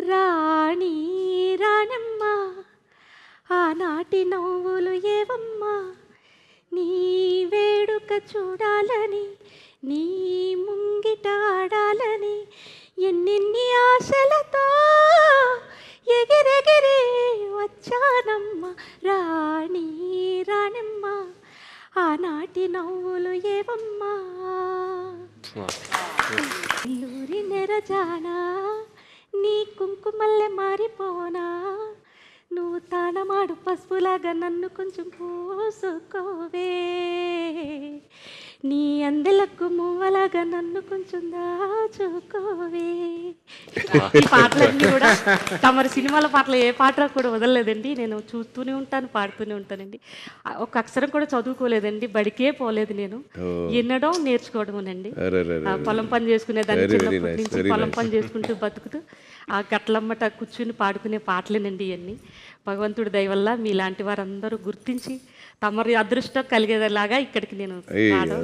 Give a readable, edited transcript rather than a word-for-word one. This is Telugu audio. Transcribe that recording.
రాణి రానమ్మ ఆనాటి నవ్వులు ఏవమ్మా నీ వేడుక చూడాలని నీ ముంగిట ఆడాలని ఎన్నెన్ని ఆశలతో ఎగిరెగిరి వచ్చానమ్మ రాణి రానమ్మ ఆనాటి నవ్వులు ఏవమ్మా నెల్లూరి నెరజానా నీ కుంకుమల్లె మారిపోనా నువ్వు తాళమాడు పసుపులాగా నన్ను కొంచెం పోసుకోవే నీ అందెలకు మువ్వలాగా నన్ను కొంచెం దాచుకోవే. ఈ పాటలన్నీ కూడా తమరి సినిమాల పాటలు ఏ పాట కూడా వదలలేదండి. నేను చూస్తూనే ఉంటాను, పాడుతూనే ఉంటానండి. ఒక అక్షరం కూడా చదువుకోలేదండి, బడికే పోలేదు నేను. వినడం నేర్చుకోవడమేనండి. పొలం పని చేసుకునేదాన్ని, చిన్నప్పటి నుంచి పొలం పని చేసుకుంటూ బతుకుతూ ఆ గట్లమ్మట కూర్చుని పాడుకునే పాటలేనండి ఇవన్నీ. భగవంతుడి దయ వల్ల మీలాంటి వారందరూ గుర్తించి తమరి అదృష్టం కలిగేలాగా ఇక్కడికి నేను రావడం